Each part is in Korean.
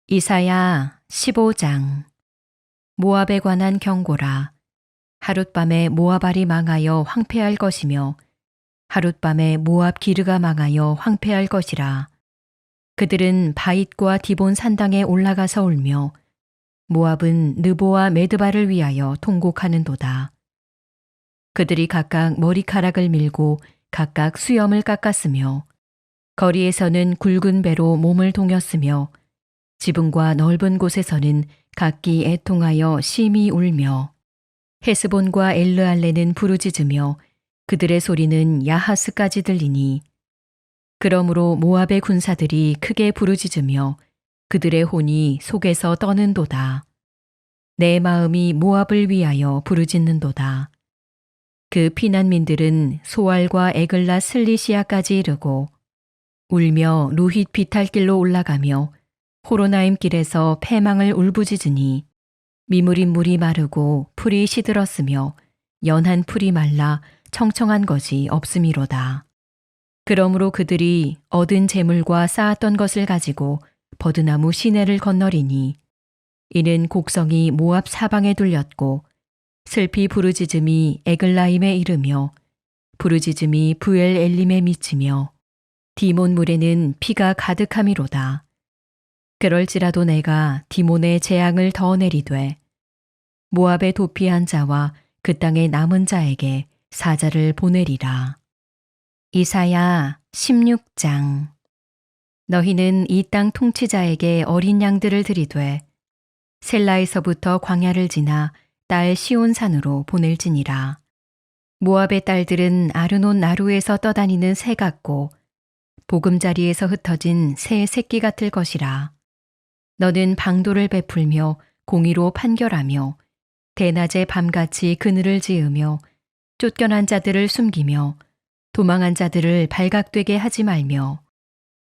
이사야 15장. 모압에 관한 경고라. 하룻밤에 모압알이 망하여 황폐할 것이며 하룻밤에 모압 기르가 망하여 황폐할 것이라. 그들은 바잇과 디본 산당에 올라가서 울며 모압은 느보와 메드바를 위하여 통곡하는도다. 그들이 각각 머리카락을 밀고 각각 수염을 깎았으며 거리에서는 굵은 배로 몸을 동였으며 지붕과 넓은 곳에서는 각기 애통하여 심히 울며 헤스본과 엘르알레는 부르짖으며 그들의 소리는 야하스까지 들리니 그러므로 모압의 군사들이 크게 부르짖으며 그들의 혼이 속에서 떠는도다. 내 마음이 모압을 위하여 부르짖는도다. 그 피난민들은 소알과 에글라 슬리시아까지 이르고 울며 루힛 비탈길로 올라가며 호로나임 길에서 패망을 울부짖으니 미무린 물이 마르고 풀이 시들었으며 연한 풀이 말라 청청한 것이 없음이로다. 그러므로 그들이 얻은 재물과 쌓았던 것을 가지고 버드나무 시내를 건너리니 이는 곡성이 모압 사방에 둘렸고 슬피 부르짖음이 에글라임에 이르며 부르짖음이 부엘 엘림에 미치며 디몬 물에는 피가 가득함이로다. 그럴지라도 내가 디몬의 재앙을 더 내리되 모압의 도피한 자와 그 땅의 남은 자에게 사자를 보내리라. 이사야 16장. 너희는 이 땅 통치자에게 어린 양들을 들이되 셀라에서부터 광야를 지나 딸 시온산으로 보낼지니라. 모압의 딸들은 아르논 나루에서 떠다니는 새 같고 보금자리에서 흩어진 새 새끼 같을 것이라. 너는 방도를 베풀며 공의로 판결하며 대낮에 밤같이 그늘을 지으며 쫓겨난 자들을 숨기며 도망한 자들을 발각되게 하지 말며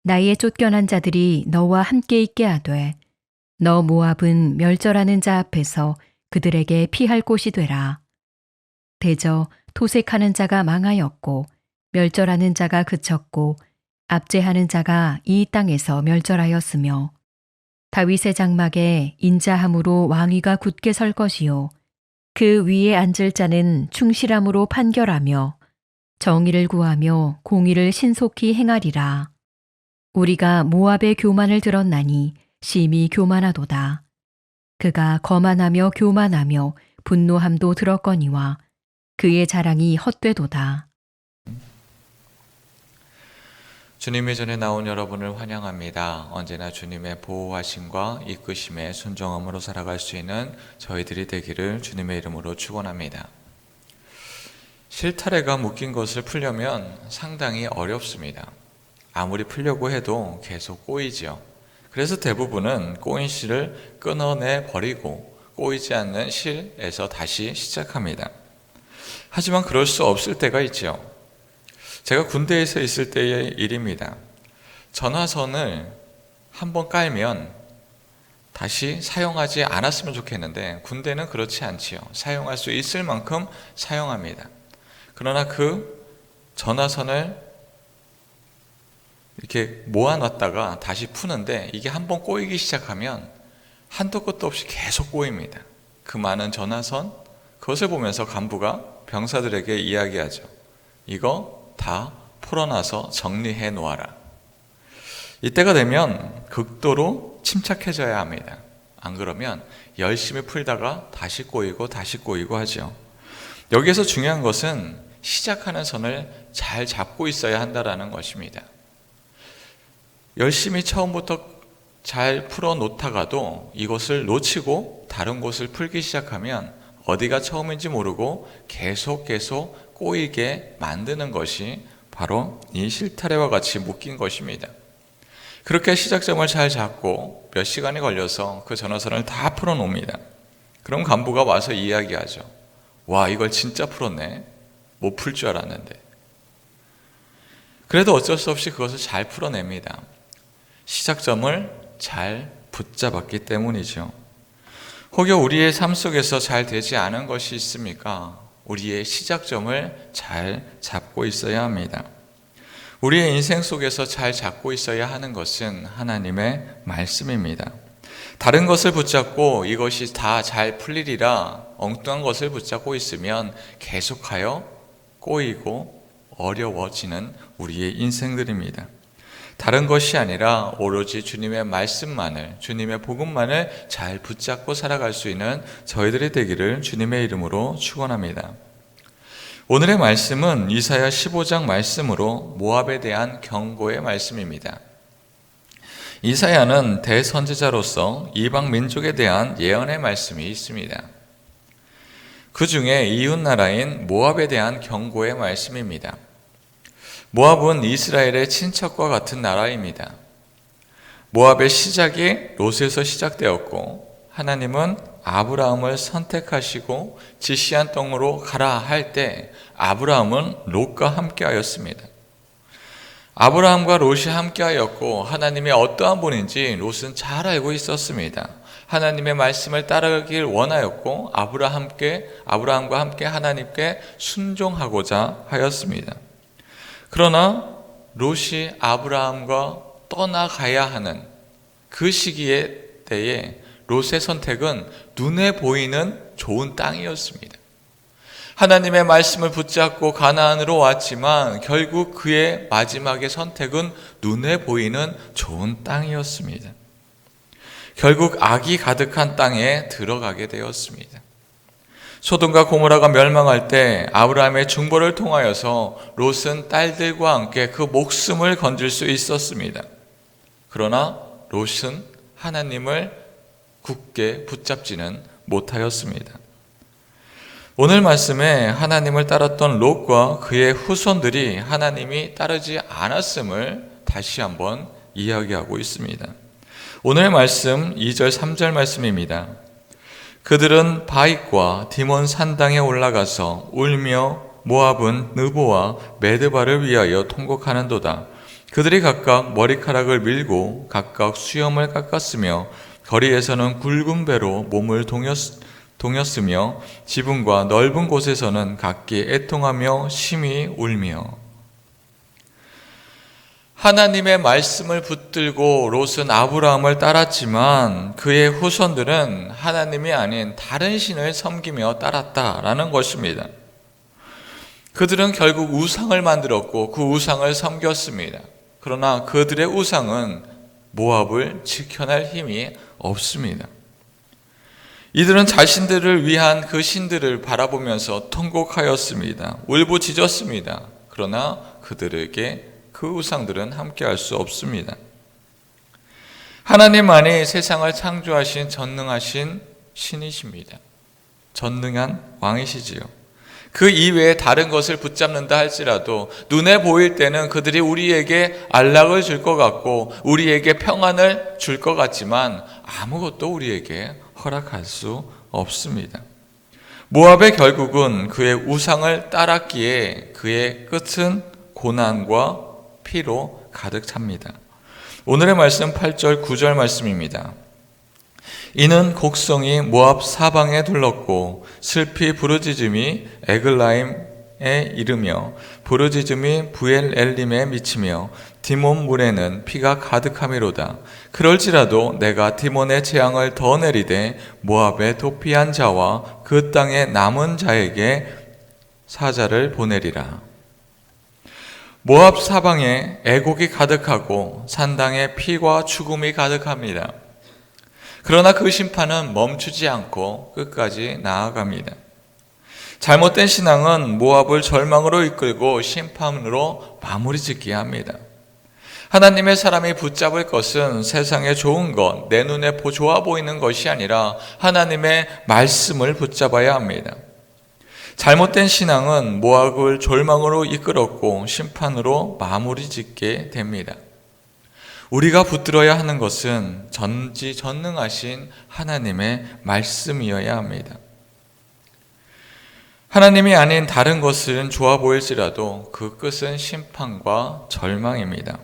나의 쫓겨난 자들이 너와 함께 있게 하되 너 모압은 멸절하는 자 앞에서 그들에게 피할 곳이 되라. 대저 토색하는 자가 망하였고 멸절하는 자가 그쳤고 압제하는 자가 이 땅에서 멸절하였으며 다윗의 장막에 인자함으로 왕위가 굳게 설 것이요 그 위에 앉을 자는 충실함으로 판결하며 정의를 구하며 공의를 신속히 행하리라. 우리가 모압의 교만을 들었나니 심히 교만하도다. 그가 거만하며 교만하며 분노함도 들었거니와 그의 자랑이 헛되도다. 주님의 전에 나온 여러분을 환영합니다. 언제나 주님의 보호하심과 이끄심에 순종함으로 살아갈 수 있는 저희들이 되기를 주님의 이름으로 축원합니다. 실타래가 묶인 것을 풀려면 상당히 어렵습니다. 아무리 풀려고 해도 계속 꼬이지요. 그래서 대부분은 꼬인 실을 끊어내 버리고 꼬이지 않는 실에서 다시 시작합니다. 하지만 그럴 수 없을 때가 있죠. 제가 군대에서 있을 때의 일입니다. 전화선을 한번 깔면 다시 사용하지 않았으면 좋겠는데 군대는 그렇지 않지요. 사용할 수 있을 만큼 사용합니다. 그러나 그 전화선을 이렇게 모아놨다가 다시 푸는데 이게 한번 꼬이기 시작하면 한도 끝도 없이 계속 꼬입니다. 그 많은 전화선, 그것을 보면서 간부가 병사들에게 이야기하죠. 이거 다 풀어놔서 정리해 놓아라. 이때가 되면 극도로 침착해져야 합니다. 안 그러면 열심히 풀다가 다시 꼬이고 다시 꼬이고 하죠. 여기에서 중요한 것은 시작하는 선을 잘 잡고 있어야 한다는 것입니다. 열심히 처음부터 잘 풀어 놓다가도 이것을 놓치고 다른 곳을 풀기 시작하면 어디가 처음인지 모르고 계속 꼬이게 만드는 것이 바로 이 실타래와 같이 묶인 것입니다. 그렇게 시작점을 잘 잡고 몇 시간이 걸려서 그 전화선을 다 풀어 놓습니다. 그럼 간부가 와서 이야기하죠. 와, 이걸 진짜 풀었네. 못 풀 줄 알았는데. 그래도 어쩔 수 없이 그것을 잘 풀어냅니다. 시작점을 잘 붙잡았기 때문이죠. 혹여 우리의 삶 속에서 잘 되지 않은 것이 있습니까? 우리의 시작점을 잘 잡고 있어야 합니다. 우리의 인생 속에서 잘 잡고 있어야 하는 것은 하나님의 말씀입니다. 다른 것을 붙잡고 이것이 다 잘 풀리리라 엉뚱한 것을 붙잡고 있으면 계속하여 꼬이고 어려워지는 우리의 인생들입니다. 다른 것이 아니라 오로지 주님의 말씀만을, 주님의 복음만을 잘 붙잡고 살아갈 수 있는 저희들이 되기를 주님의 이름으로 축원합니다. 오늘의 말씀은 이사야 15장 말씀으로 모압에 대한 경고의 말씀입니다. 이사야는 대선지자로서 이방 민족에 대한 예언의 말씀이 있습니다. 그 중에 이웃 나라인 모압에 대한 경고의 말씀입니다. 모압은 이스라엘의 친척과 같은 나라입니다. 모압의 시작이 롯에서 시작되었고 하나님은 아브라함을 선택하시고 지시한 땅으로 가라 할 때 아브라함은 롯과 함께 하였습니다. 아브라함과 롯이 함께 하였고 하나님이 어떠한 분인지 롯은 잘 알고 있었습니다. 하나님의 말씀을 따르길 원하였고 아브라함과 함께 하나님께 순종하고자 하였습니다. 그러나 롯이 아브라함과 떠나가야 하는 그 시기에 때에 롯의 선택은 눈에 보이는 좋은 땅이었습니다. 하나님의 말씀을 붙잡고 가나안으로 왔지만 결국 그의 마지막의 선택은 눈에 보이는 좋은 땅이었습니다. 결국 악이 가득한 땅에 들어가게 되었습니다. 소돔과 고모라가 멸망할 때 아브라함의 중보를 통하여서 롯은 딸들과 함께 그 목숨을 건질 수 있었습니다. 그러나 롯은 하나님을 굳게 붙잡지는 못하였습니다. 오늘 말씀에 하나님을 따랐던 롯과 그의 후손들이 하나님이 따르지 않았음을 다시 한번 이야기하고 있습니다. 오늘 말씀 2절 3절 말씀입니다. 그들은 바익과 디몬 산당에 올라가서 울며 모압은 느보와 메드바를 위하여 통곡하는도다. 그들이 각각 머리카락을 밀고 각각 수염을 깎았으며 거리에서는 굵은 배로 몸을 동였으며 지붕과 넓은 곳에서는 각기 애통하며 심히 울며. 하나님의 말씀을 붙들고 롯은 아브라함을 따랐지만 그의 후손들은 하나님이 아닌 다른 신을 섬기며 따랐다라는 것입니다. 그들은 결국 우상을 만들었고 그 우상을 섬겼습니다. 그러나 그들의 우상은 모압을 지켜낼 힘이 없습니다. 이들은 자신들을 위한 그 신들을 바라보면서 통곡하였습니다. 울부짖었습니다. 그러나 그들에게 그 우상들은 함께할 수 없습니다. 하나님만이 세상을 창조하신 전능하신 신이십니다. 전능한 왕이시지요. 그 이외에 다른 것을 붙잡는다 할지라도 눈에 보일 때는 그들이 우리에게 안락을 줄 것 같고 우리에게 평안을 줄 것 같지만 아무것도 우리에게 허락할 수 없습니다. 모압의 결국은 그의 우상을 따랐기에 그의 끝은 고난과 피로 가득 찹니다. 오늘의 말씀 8절 9절 말씀입니다. 이는 곡성이 모압 사방에 둘렀고 슬피 부르짖음이 에글라임에 이르며 부르짖음이 부엘엘림에 미치며 디몬 물에는 피가 가득하미로다. 그럴지라도 내가 디몬의 재앙을 더 내리되 모압의 도피한 자와 그 땅에 남은 자에게 사자를 보내리라. 모압 사방에 애곡이 가득하고 산당에 피와 죽음이 가득합니다. 그러나 그 심판은 멈추지 않고 끝까지 나아갑니다. 잘못된 신앙은 모압을 절망으로 이끌고 심판으로 마무리 짓게 합니다. 하나님의 사람이 붙잡을 것은 세상에 좋은 것, 내 눈에 좋아 보이는 것이 아니라 하나님의 말씀을 붙잡아야 합니다. 잘못된 신앙은 모압을 절망으로 이끌었고 심판으로 마무리 짓게 됩니다. 우리가 붙들어야 하는 것은 전지전능하신 하나님의 말씀이어야 합니다. 하나님이 아닌 다른 것은 좋아 보일지라도 그 끝은 심판과 절망입니다.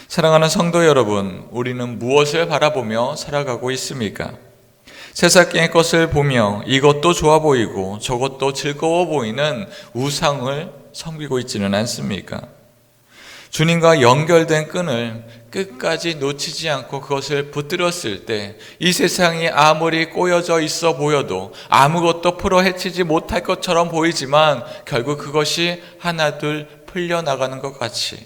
사랑하는 성도 여러분, 우리는 무엇을 바라보며 살아가고 있습니까? 세상의 것을 보며 이것도 좋아 보이고 저것도 즐거워 보이는 우상을 섬기고 있지는 않습니까? 주님과 연결된 끈을 끝까지 놓치지 않고 그것을 붙들었을 때 이 세상이 아무리 꼬여져 있어 보여도 아무것도 풀어 헤치지 못할 것처럼 보이지만 결국 그것이 하나둘 풀려나가는 것 같이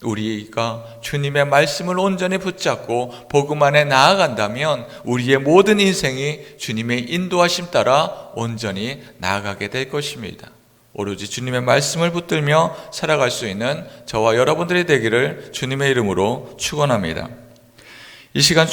우리가 주님의 말씀을 온전히 붙잡고 복음 안에 나아간다면 우리의 모든 인생이 주님의 인도하심 따라 온전히 나아가게 될 것입니다. 오로지 주님의 말씀을 붙들며 살아갈 수 있는 저와 여러분들이 되기를 주님의 이름으로 축원합니다. 이 시간